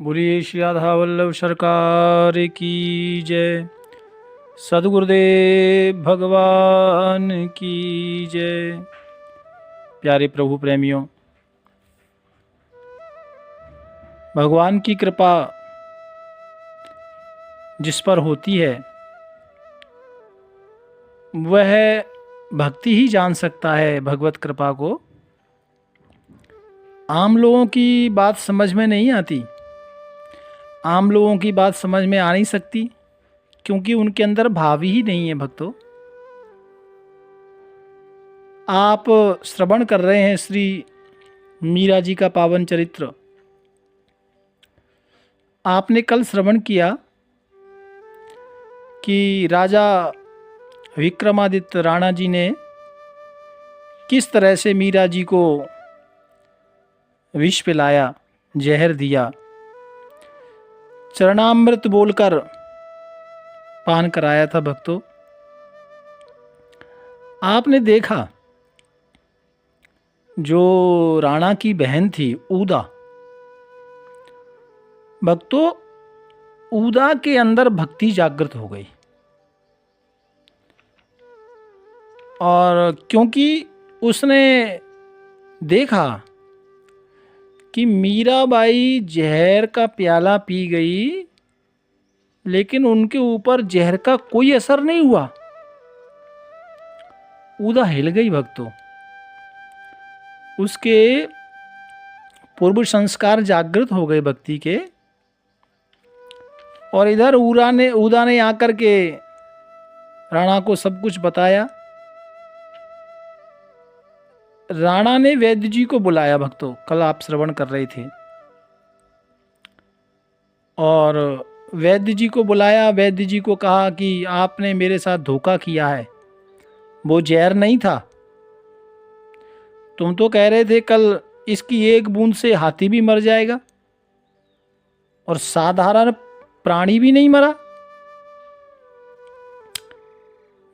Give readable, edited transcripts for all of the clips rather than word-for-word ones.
बोलिए श्री राधा वल्लभ सरकार की जय। सद्गुरुदेव भगवान की जय। प्यारे प्रभु प्रेमियों, भगवान की कृपा जिस पर होती है वह भक्ति ही जान सकता है भगवत कृपा को। आम लोगों की बात समझ में नहीं आती, आम लोगों की बात समझ में आ नहीं सकती, क्योंकि उनके अंदर भाव ही नहीं है। भक्तों, आप श्रवण कर रहे हैं श्री मीरा जी का पावन चरित्र। आपने कल श्रवण किया कि राजा विक्रमादित्य राणा जी ने किस तरह से मीरा जी को विष पिलाया, जहर दिया, चरणामृत बोलकर पान कराया था। भक्तों, आपने देखा जो राणा की बहन थी ऊदा, भक्तों ऊदा के अंदर भक्ति जागृत हो गई। और क्योंकि उसने देखा कि मीराबाई जहर का प्याला पी गई, लेकिन उनके ऊपर जहर का कोई असर नहीं हुआ, ऊदा हिल गई। भक्तों, उसके पूर्व संस्कार जागृत हो गए भक्ति के। और इधर ऊदा ने आकर के राणा को सब कुछ बताया। राणा ने वैद्य जी को बुलाया। भक्तों, कल आप श्रवण कर रहे थे। और वैद्य जी को बुलाया, वैद्य जी को कहा कि आपने मेरे साथ धोखा किया है, वो जहर नहीं था। तुम तो कह रहे थे कल इसकी एक बूंद से हाथी भी मर जाएगा और साधारण प्राणी भी नहीं मरा।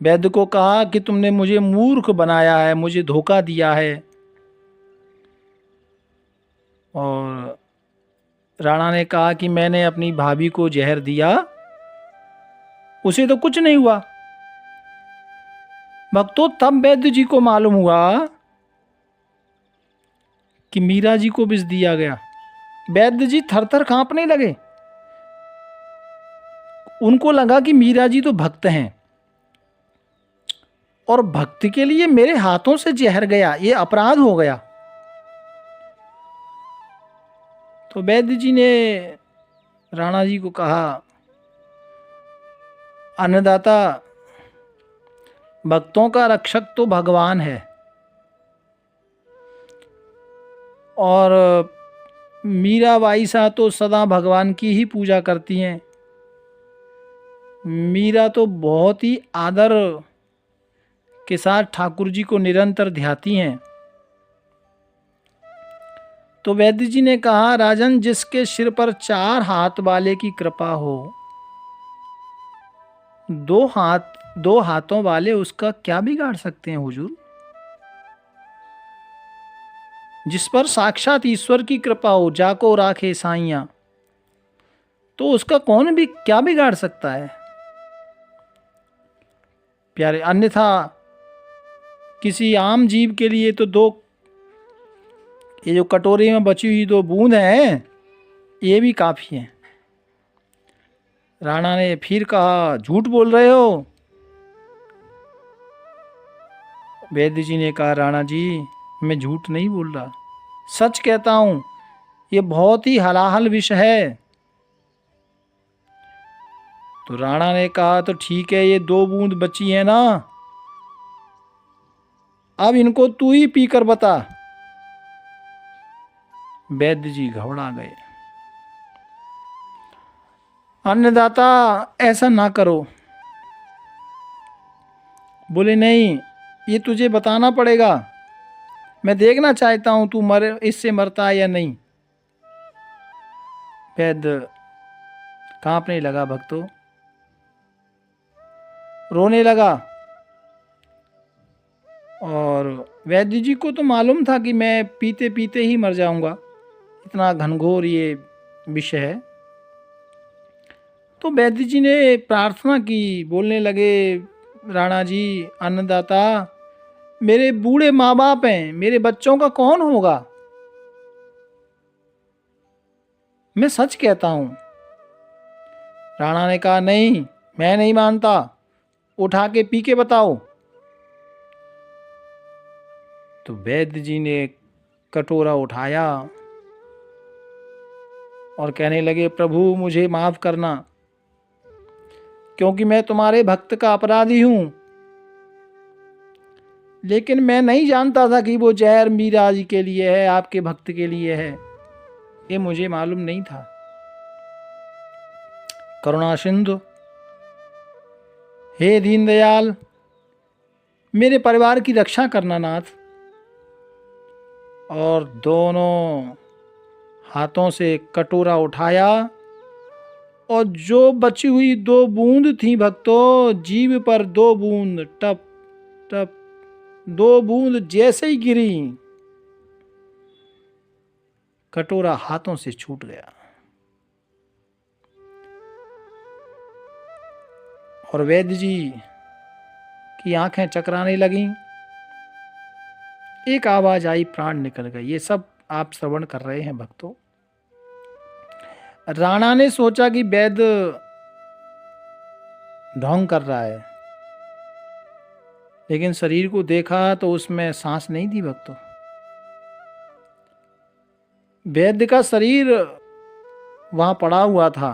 वैद्य को कहा कि तुमने मुझे मूर्ख बनाया है, मुझे धोखा दिया है। और राणा ने कहा कि मैंने अपनी भाभी को जहर दिया, उसे तो कुछ नहीं हुआ। भक्तों, तब वैद्य जी को मालूम हुआ कि मीरा जी को विष दिया गया। वैद्य जी थर थर कांपने लगे। उनको लगा कि मीरा जी तो भक्त हैं और भक्त के लिए मेरे हाथों से जहर गया, ये अपराध हो गया। तो वैद्य जी ने राणा जी को कहा, अन्नदाता, भक्तों का रक्षक तो भगवान है और मीराबाई सा तो सदा भगवान की ही पूजा करती हैं। मीरा तो बहुत ही आदर के साथ ठाकुर जी को निरंतर ध्याती हैं। तो वैद्य जी ने कहा, राजन, जिसके सिर पर 4 हाथ वाले की कृपा हो, 2 हाथों वाले उसका क्या बिगाड़ सकते हैं हुजूर। जिस पर साक्षात ईश्वर की कृपा हो, जाको राखे साइयां, तो उसका कौन भी क्या बिगाड़ सकता है। प्यारे, अन्यथा किसी आम जीव के लिए तो ये जो कटोरे में बची हुई 2 बूंद हैं, ये भी काफी हैं। राणा ने फिर कहा, झूठ बोल रहे हो। वैद्य जी ने कहा, राणा जी, मैं झूठ नहीं बोल रहा, सच कहता हूं, ये बहुत ही हलाहल विष है। तो राणा ने कहा, तो ठीक है, ये 2 बूंद बची है ना, अब इनको तू ही पीकर बता। वैद्य जी घबरा गए। अन्नदाता, ऐसा ना करो। बोले, नहीं, ये तुझे बताना पड़ेगा, मैं देखना चाहता हूं तू इससे मरता है या नहीं। वैद्य कांपने लगा। भक्तों, रोने लगा। और वैद्य जी को तो मालूम था कि मैं पीते पीते ही मर जाऊंगा, इतना घनघोर ये विषय है। तो वैद्य जी ने प्रार्थना की, बोलने लगे, राणा जी, अन्नदाता, मेरे बूढ़े माँ बाप हैं, मेरे बच्चों का कौन होगा? मैं सच कहता हूं। राणा ने कहा, नहीं, मैं नहीं मानता, उठा के पी के बताओ। तो वैद्य जी ने कटोरा उठाया और कहने लगे, प्रभु मुझे माफ करना, क्योंकि मैं तुम्हारे भक्त का अपराधी हूं। लेकिन मैं नहीं जानता था कि वो जहर मीरा जी के लिए है, आपके भक्त के लिए है, ये मुझे मालूम नहीं था। करुणा सिंधु, हे दीनदयाल, मेरे परिवार की रक्षा करना नाथ। और दोनों हाथों से कटोरा उठाया और जो बची हुई 2 बूंद थी भक्तों, जीभ पर 2 बूंद, टप टप 2 बूंद जैसे ही गिरी, कटोरा हाथों से छूट गया। और वैद्य जी की आंखें चकराने लगीं। एक आवाज आई, प्राण निकल गए। ये सब आप श्रवण कर रहे हैं भक्तों। राणा ने सोचा कि वैद्य ढोंग कर रहा है, लेकिन शरीर को देखा तो उसमें सांस नहीं थी भक्तों। वैद्य का शरीर वहां पड़ा हुआ था।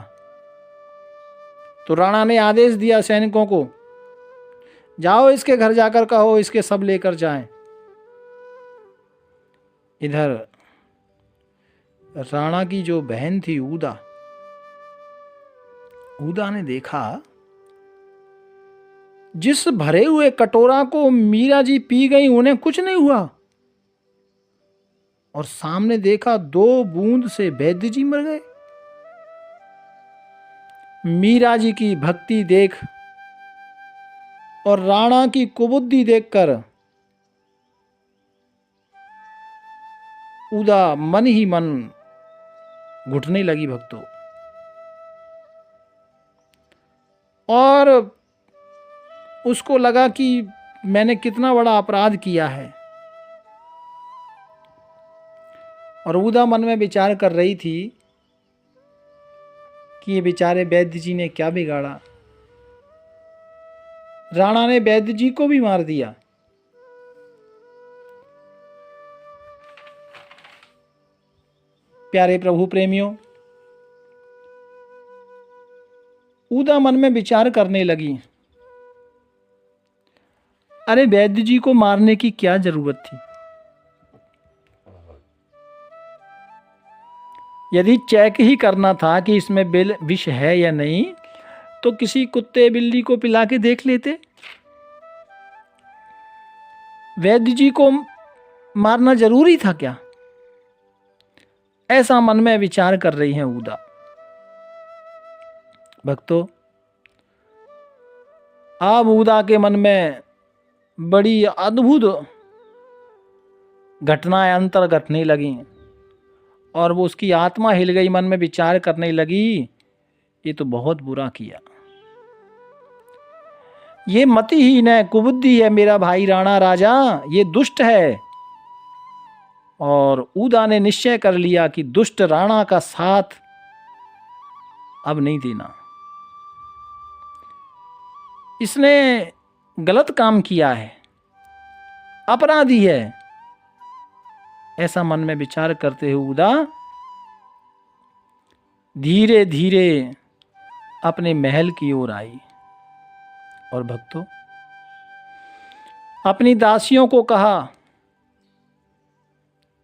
तो राणा ने आदेश दिया सैनिकों को, जाओ इसके घर जाकर कहो इसके सब लेकर जाएं। इधर राणा की जो बहन थी ऊदा, ऊदा ने देखा जिस भरे हुए कटोरा को मीरा जी पी गई उन्हें कुछ नहीं हुआ, और सामने देखा 2 बूंद से वैद्य जी मर गए। मीरा जी की भक्ति देख और राणा की कुबुद्धि देखकर ऊदा मन ही मन घुटने लगी भक्तों, और उसको लगा कि मैंने कितना बड़ा अपराध किया है। और ऊदा मन में विचार कर रही थी कि ये बेचारे वैद्य जी ने क्या बिगाड़ा। राणा ने वैद्य जी को भी मार दिया। प्यारे प्रभु प्रेमियों, ऊदा मन में विचार करने लगी, अरे वैद्य जी को मारने की क्या जरूरत थी? यदि चेक ही करना था कि इसमें विष है या नहीं, तो किसी कुत्ते बिल्ली को पिला के देख लेते। वैद्य जी को मारना जरूरी था क्या? ऐसा मन में विचार कर रही हैं ऊदा। भक्तों, अब ऊदा के मन में बड़ी अद्भुत घटनाएं अंतर घटने लगी, और वो उसकी आत्मा हिल गई। मन में विचार करने लगी, ये तो बहुत बुरा किया, ये मतिहीन है, कुबुद्धि है मेरा भाई राणा राजा, ये दुष्ट है। और ऊदा ने निश्चय कर लिया कि दुष्ट राणा का साथ अब नहीं देना। इसने गलत काम किया है, अपराधी है। ऐसा मन में विचार करते हुए ऊदा धीरे धीरे अपने महल की ओर आई। और भक्तों, अपनी दासियों को कहा,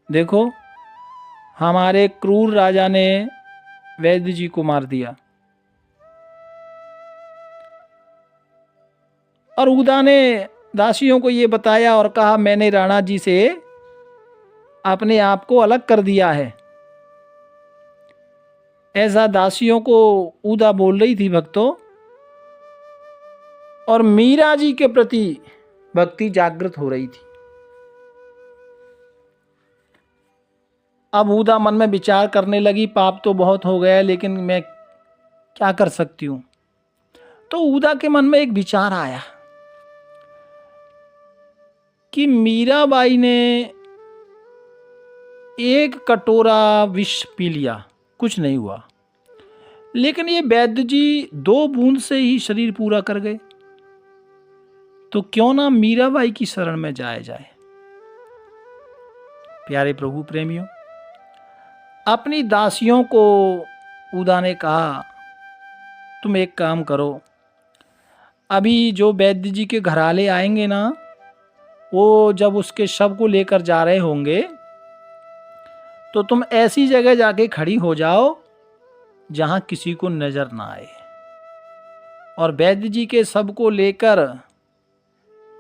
देखो हमारे क्रूर राजा ने वैद्य जी को मार दिया। और ऊदा ने दासियों को ये बताया और कहा, मैंने राणा जी से अपने आप को अलग कर दिया है। ऐसा दासियों को ऊदा बोल रही थी भक्तों, और मीरा जी के प्रति भक्ति जागृत हो रही थी। अब उदा मन में विचार करने लगी, पाप तो बहुत हो गया लेकिन मैं क्या कर सकती हूँ। तो उदा के मन में एक विचार आया कि मीराबाई ने एक कटोरा विष पी लिया, कुछ नहीं हुआ, लेकिन ये वैद्य जी 2 बूंद से ही शरीर पूरा कर गए, तो क्यों ना मीराबाई की शरण में जाया जाए। प्यारे प्रभु प्रेमियों, अपनी दासियों को उदा ने कहा, तुम एक काम करो, अभी जो वैद्य जी के घराले आएंगे ना, वो जब उसके शव को लेकर जा रहे होंगे तो तुम ऐसी जगह जाके खड़ी हो जाओ जहां किसी को नजर ना आए, और वैद्य जी के शव को लेकर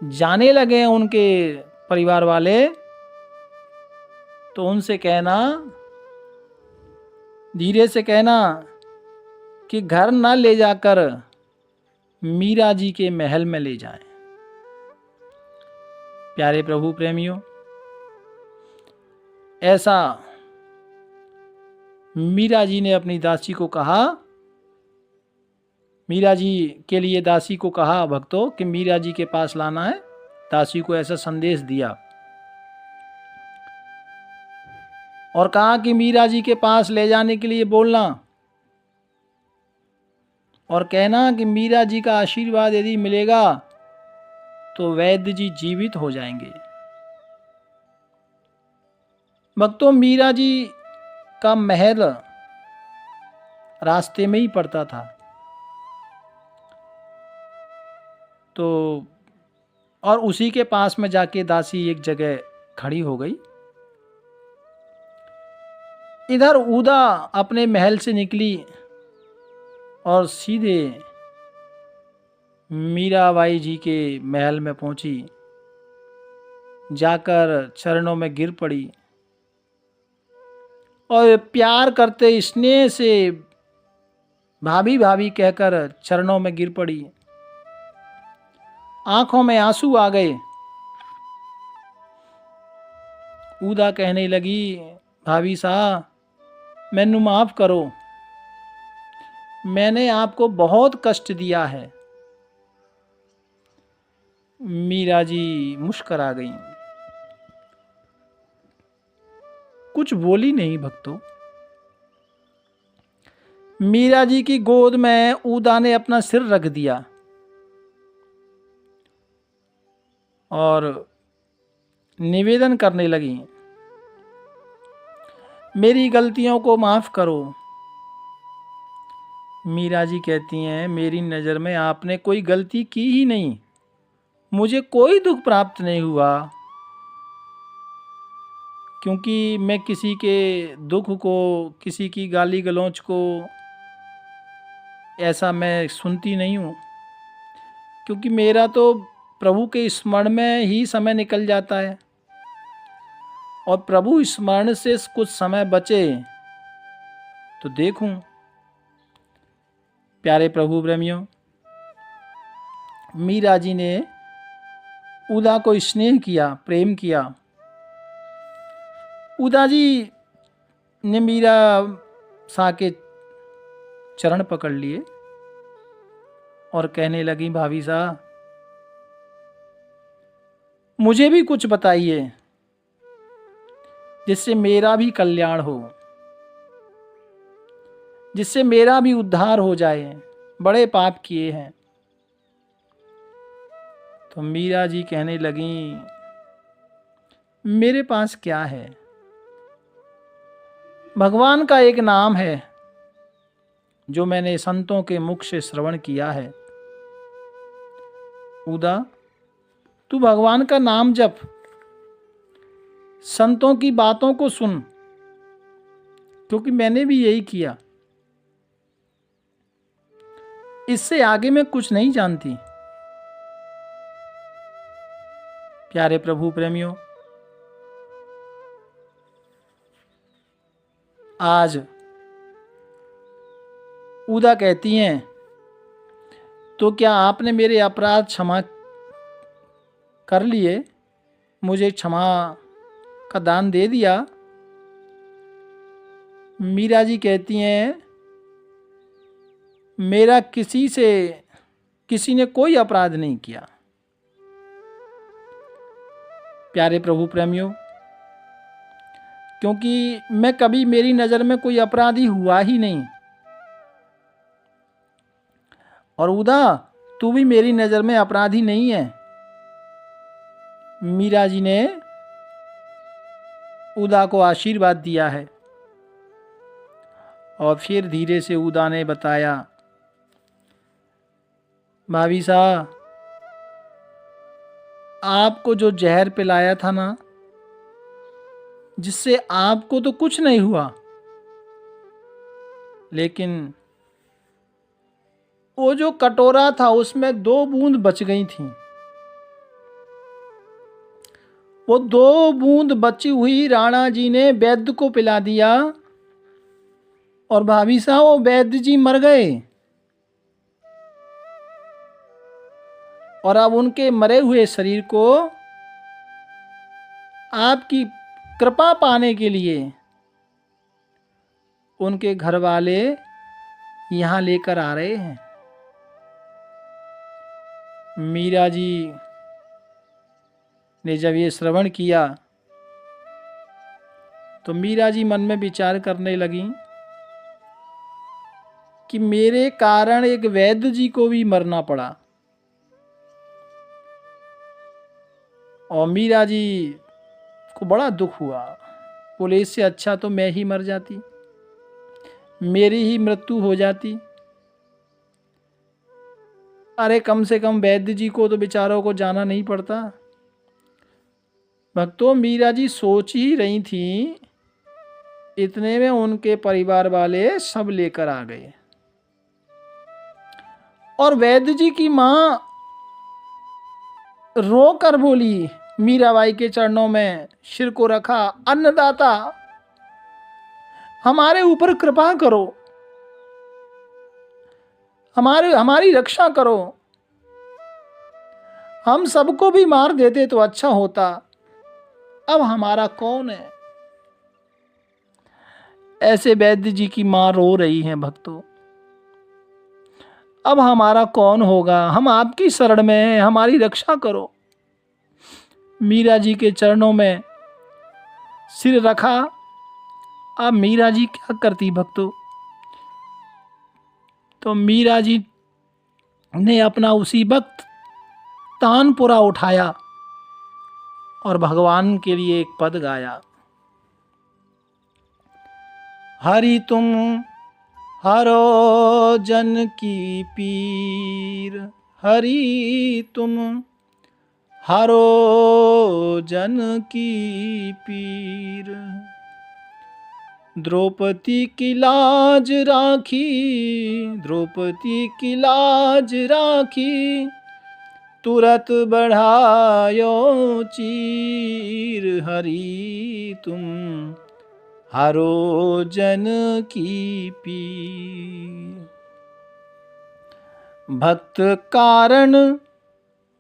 जाने लगे उनके परिवार वाले, तो उनसे कहना, धीरे से कहना कि घर ना ले जाकर मीरा जी के महल में ले जाएं। प्यारे प्रभु प्रेमियों, ऐसा मीरा जी ने अपनी दासी को कहा, मीरा जी के लिए दासी को कहा भक्तों कि मीरा जी के पास लाना है। दासी को ऐसा संदेश दिया और कहा कि मीरा जी के पास ले जाने के लिए बोलना और कहना कि मीरा जी का आशीर्वाद यदि मिलेगा तो वैद्य जी जीवित हो जाएंगे। भक्तों, मीरा जी का महल रास्ते में ही पड़ता था, तो और उसी के पास में जाके दासी एक जगह खड़ी हो गई। इधर उदा अपने महल से निकली और सीधे मीराबाई जी के महल में पहुंची, जाकर चरणों में गिर पड़ी और प्यार करते स्नेह से भाभी भाभी कहकर चरणों में गिर पड़ी। आंखों में आंसू आ गए। उदा कहने लगी, भाभी साहब मैनू माफ करो, मैंने आपको बहुत कष्ट दिया है। मीरा जी मुस्कुरा गई, कुछ बोली नहीं। भक्तों, मीरा जी की गोद में उदा ने अपना सिर रख दिया और निवेदन करने लगी, मेरी गलतियों को माफ करो। मीरा जी कहती हैं, मेरी नज़र में आपने कोई गलती की ही नहीं, मुझे कोई दुख प्राप्त नहीं हुआ, क्योंकि मैं किसी के दुख को, किसी की गाली गलौच को ऐसा मैं सुनती नहीं हूँ, क्योंकि मेरा तो प्रभु के स्मरण में ही समय निकल जाता है, और प्रभु स्मरण से कुछ समय बचे तो देखूं। प्यारे प्रभु प्रेमियों, मीरा जी ने उदा को स्नेह किया, प्रेम किया। उदा जी ने मीरा सा के चरण पकड़ लिए और कहने लगी, भाभी साहब मुझे भी कुछ बताइए जिससे मेरा भी कल्याण हो, जिससे मेरा भी उद्धार हो जाए, बड़े पाप किए हैं। तो मीरा जी कहने लगी, मेरे पास क्या है, भगवान का एक नाम है जो मैंने संतों के मुख से श्रवण किया है। उदा, तू भगवान का नाम जप, संतों की बातों को सुन, क्योंकि मैंने भी यही किया। इससे आगे मैं कुछ नहीं जानती। प्यारे प्रभु प्रेमियों, आज उदा कहती हैं, तो क्या आपने मेरे अपराध क्षमा कर लिए, मुझे क्षमा का दान दे दिया? मीरा जी कहती हैं, मेरा किसी ने कोई अपराध नहीं किया। प्यारे प्रभु प्रेमियों, क्योंकि मैं कभी, मेरी नज़र में कोई अपराधी हुआ ही नहीं। और उदा, तू भी मेरी नज़र में अपराधी नहीं है। मीरा जी ने उदा को आशीर्वाद दिया है। और फिर धीरे से उदा ने बताया, भाभी साहब, आपको जो जहर पिलाया था ना, जिससे आपको तो कुछ नहीं हुआ, लेकिन वो जो कटोरा था उसमें 2 बूंद बच गई थी। वो 2 बूंद बची हुई राणा जी ने वैद्य को पिला दिया, और भाभी साहब वो वैद्य जी मर गए। और अब उनके मरे हुए शरीर को आपकी कृपा पाने के लिए उनके घर वाले यहाँ लेकर आ रहे हैं। मीरा जी ने जब ये श्रवण किया तो मीरा जी मन में विचार करने लगी कि मेरे कारण एक वैद्य जी को भी मरना पड़ा। और मीरा जी को बड़ा दुख हुआ। बोले, इससे अच्छा तो मैं ही मर जाती, मेरी ही मृत्यु हो जाती। अरे कम से कम वैद्य जी को तो बेचारों को जाना नहीं पड़ता। भक्तों, मीरा जी सोच ही रही थी, इतने में उनके परिवार वाले सब लेकर आ गए। और वैद्य जी की मां रो कर बोली, मीराबाई के चरणों में सिर को रखा, अन्नदाता हमारे ऊपर कृपा करो, हमारी रक्षा करो। हम सबको भी मार देते तो अच्छा होता, अब हमारा कौन है। ऐसे वैद्य जी की मां रो रही हैं भक्तों, अब हमारा कौन होगा, हम आपकी शरण में हैं, हमारी रक्षा करो। मीरा जी के चरणों में सिर रखा। अब मीरा जी क्या करती भक्तों, तो मीरा जी ने अपना उसी वक्त तानपुरा उठाया और भगवान के लिए एक पद गाया। हरि तुम हरो जन की पीर, हरि तुम हरो जन की पीर। द्रौपदी की लाज राखी, द्रौपदी की लाज राखी, तुरत बढ़ायो चीर। हरि तुम हरो जन की पीर। भक्त कारण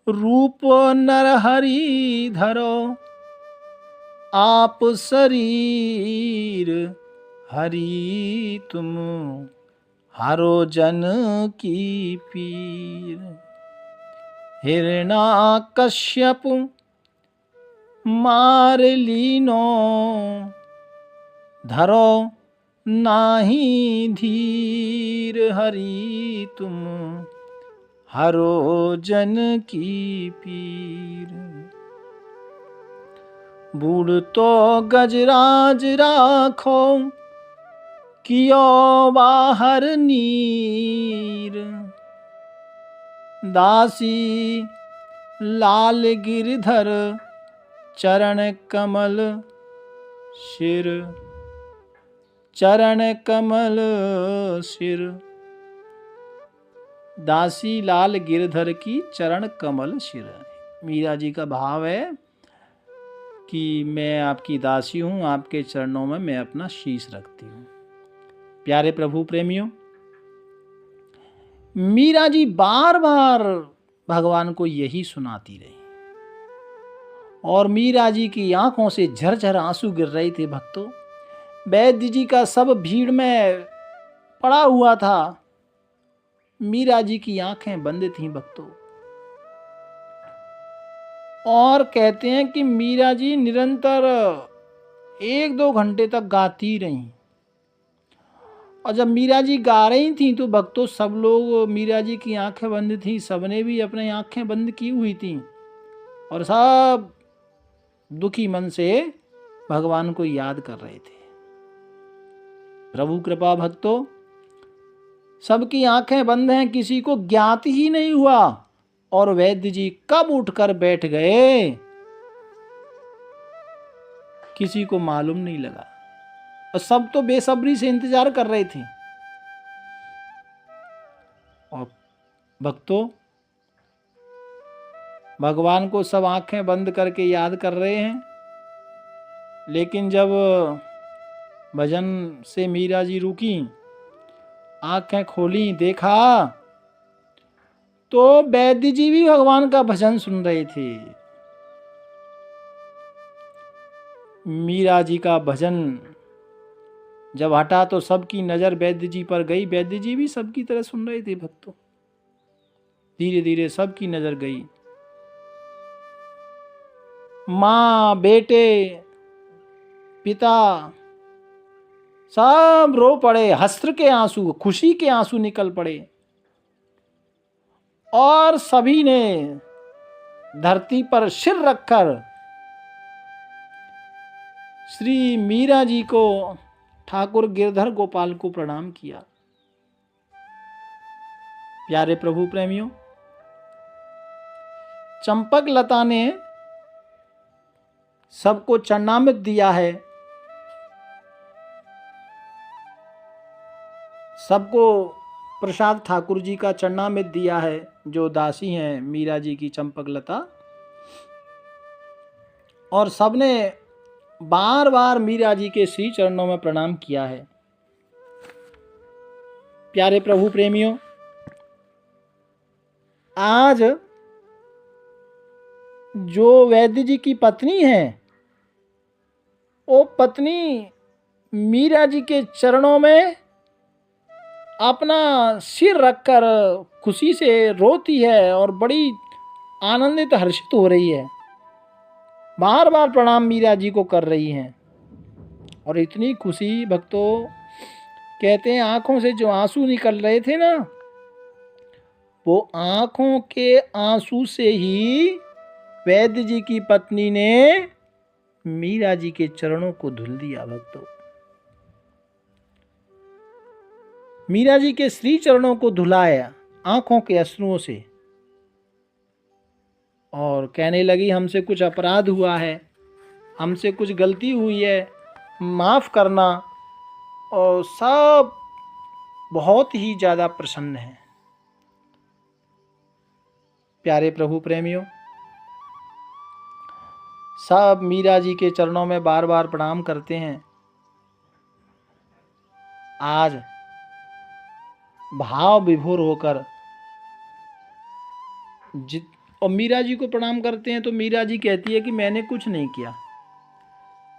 रूप नरहरि धरो, आप शरीर। हरि तुम हरो जन की पीर। हिरण्याकश्यप मार लीनो, धरो नाही धीर। हरि तुम हरो जन की पीर। बूढ़ तो गजराज राखो, कियो बाहर नीर। दासी लाल गिरधर, चरण कमल सिर। चरण कमल सिर। दासी लाल गिरधर की चरण कमल सिर। मीरा जी का भाव है कि मैं आपकी दासी हूँ, आपके चरणों में मैं अपना शीश रखती हूँ। प्यारे प्रभु प्रेमियों, मीरा जी बार बार भगवान को यही सुनाती रही और मीरा जी की आंखों से झरझर आंसू गिर रहे थे भक्तों। वैद्य जी का सब भीड़ में पड़ा हुआ था। मीरा जी की आंखें बंद थीं भक्तों। और कहते हैं कि मीरा जी निरंतर 1-2 घंटे तक गाती रहीं। और जब मीरा जी गा रही थी तो भक्तों सब लोग, मीरा जी की आंखें बंद थी, सबने भी अपनी आंखें बंद की हुई थी और सब दुखी मन से भगवान को याद कर रहे थे। प्रभु कृपा भक्तों, सबकी आंखें बंद हैं, किसी को ज्ञात ही नहीं हुआ और वैद्य जी कब उठकर बैठ गए किसी को मालूम नहीं लगा। और सब तो बेसब्री से इंतजार कर रहे थे। और भक्तों, भगवान को सब आंखें बंद करके याद कर रहे हैं, लेकिन जब भजन से मीरा जी रुकी, आंखें खोली, देखा तो वैद्य जी भी भगवान का भजन सुन रहे थे। मीरा जी का भजन जब हटा तो सबकी नजर वैद्य जी पर गई। वैद्य जी भी सबकी तरह सुन रहे थे भक्तों। धीरे धीरे सबकी नजर गई। माँ, बेटे, पिता सब रो पड़े। हस्र के आंसू, खुशी के आंसू निकल पड़े और सभी ने धरती पर सिर रखकर श्री मीरा जी को, ठाकुर गिरधर गोपाल को प्रणाम किया। प्यारे प्रभु प्रेमियों, चंपक लता ने सबको चरणामृत दिया है, सबको प्रसाद ठाकुर जी का चरणामृत दिया है, जो दासी हैं मीरा जी की चंपक लता। और सबने बार बार मीरा जी के श्री चरणों में प्रणाम किया है। प्यारे प्रभु प्रेमियों, आज जो वैद्य जी की पत्नी है, वो पत्नी मीरा जी के चरणों में अपना सिर रखकर खुशी से रोती है और बड़ी आनंदित, हर्षित हो रही है। बार बार प्रणाम मीरा जी को कर रही हैं। और इतनी खुशी भक्तों, कहते हैं आंखों से जो आंसू निकल रहे थे ना, वो आंखों के आंसू से ही वैद्य जी की पत्नी ने मीरा जी के चरणों को धुल दिया। भक्तों, मीरा जी के श्री चरणों को धुलाया आंखों के अश्रुओं से और कहने लगी, हमसे कुछ अपराध हुआ है, हमसे कुछ गलती हुई है, माफ करना। और सब बहुत ही ज़्यादा प्रसन्न हैं। प्यारे प्रभु प्रेमियों, सब मीरा जी के चरणों में बार बार प्रणाम करते हैं। आज भाव विभोर होकर और मीरा जी को प्रणाम करते हैं तो मीरा जी कहती है कि मैंने कुछ नहीं किया,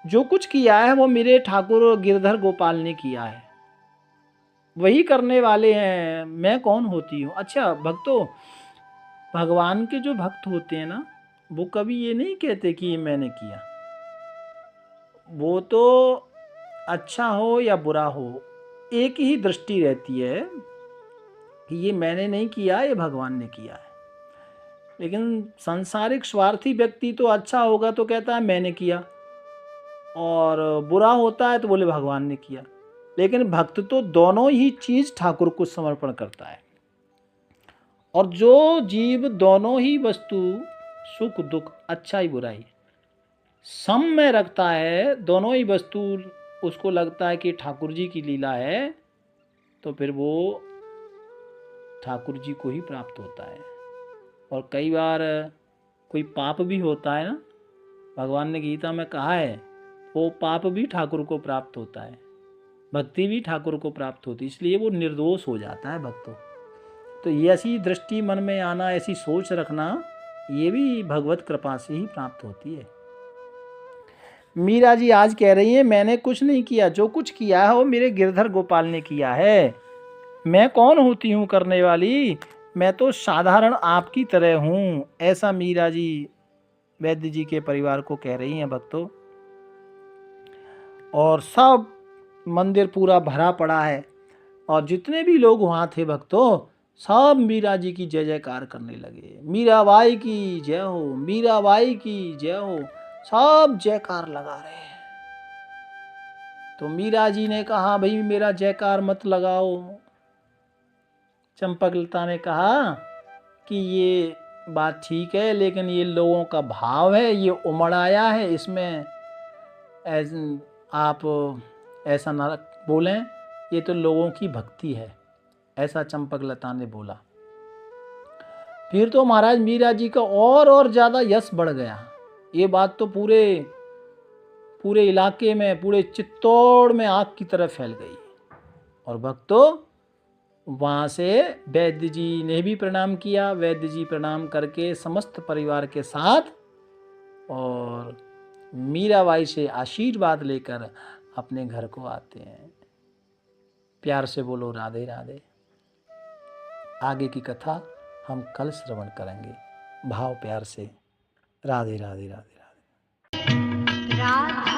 जो कुछ किया है वो मेरे ठाकुर गिरधर गोपाल ने किया है, वही करने वाले हैं, मैं कौन होती हूँ। अच्छा भक्तों, भगवान के जो भक्त होते हैं ना, वो कभी ये नहीं कहते कि ये मैंने किया। वो तो अच्छा हो या बुरा हो, एक ही दृष्टि रहती है कि ये मैंने नहीं किया, ये भगवान ने किया है। लेकिन सांसारिक स्वार्थी व्यक्ति तो अच्छा होगा तो कहता है मैंने किया, और बुरा होता है तो बोले भगवान ने किया। लेकिन भक्त तो दोनों ही चीज ठाकुर को समर्पण करता है। और जो जीव दोनों ही वस्तु, सुख दुख, अच्छा ही बुराई, सम में रखता है, दोनों ही वस्तु उसको लगता है कि ठाकुर जी की लीला है, तो फिर वो ठाकुर जी को ही प्राप्त होता है। और कई बार कोई पाप भी होता है ना, भगवान ने गीता में कहा है, वो पाप भी ठाकुर को प्राप्त होता है, भक्ति भी ठाकुर को प्राप्त होती है, इसलिए वो निर्दोष हो जाता है भक्तों। तो ये ऐसी दृष्टि मन में आना, ऐसी सोच रखना, ये भी भगवत कृपा से ही प्राप्त होती है। मीरा जी आज कह रही हैं मैंने कुछ नहीं किया, जो कुछ किया है वो मेरे गिरधर गोपाल ने किया है। मैं कौन होती हूँ करने वाली, मैं तो साधारण आपकी तरह हूँ। ऐसा मीरा जी वैद्य जी के परिवार को कह रही हैं भक्तों। और सब मंदिर पूरा भरा पड़ा है और जितने भी लोग वहाँ थे भक्तों, सब मीरा जी की जय जयकार करने लगे। मीराबाई की जय हो, मीराबाई की जय हो, सब जयकार लगा रहे हैं। तो मीरा जी ने कहा भाई मेरा जयकार मत लगाओ। चंपकलता ने कहा कि ये बात ठीक है, लेकिन ये लोगों का भाव है, ये उमड़ आया है, इसमें आप ऐसा ना बोलें, ये तो लोगों की भक्ति है। ऐसा चंपकलता ने बोला। फिर तो महाराज मीरा जी का और ज़्यादा यश बढ़ गया। ये बात तो पूरे इलाके में, पूरे चित्तौड़ में आग की तरह फैल गई। और भक्तों वहाँ से वैद्य जी ने भी प्रणाम किया। वैद्य जी प्रणाम करके समस्त परिवार के साथ और मीराबाई से आशीर्वाद लेकर अपने घर को आते हैं। प्यार से बोलो राधे राधे। आगे की कथा हम कल श्रवण करेंगे। भाव प्यार से राधे राधे राधे राधे।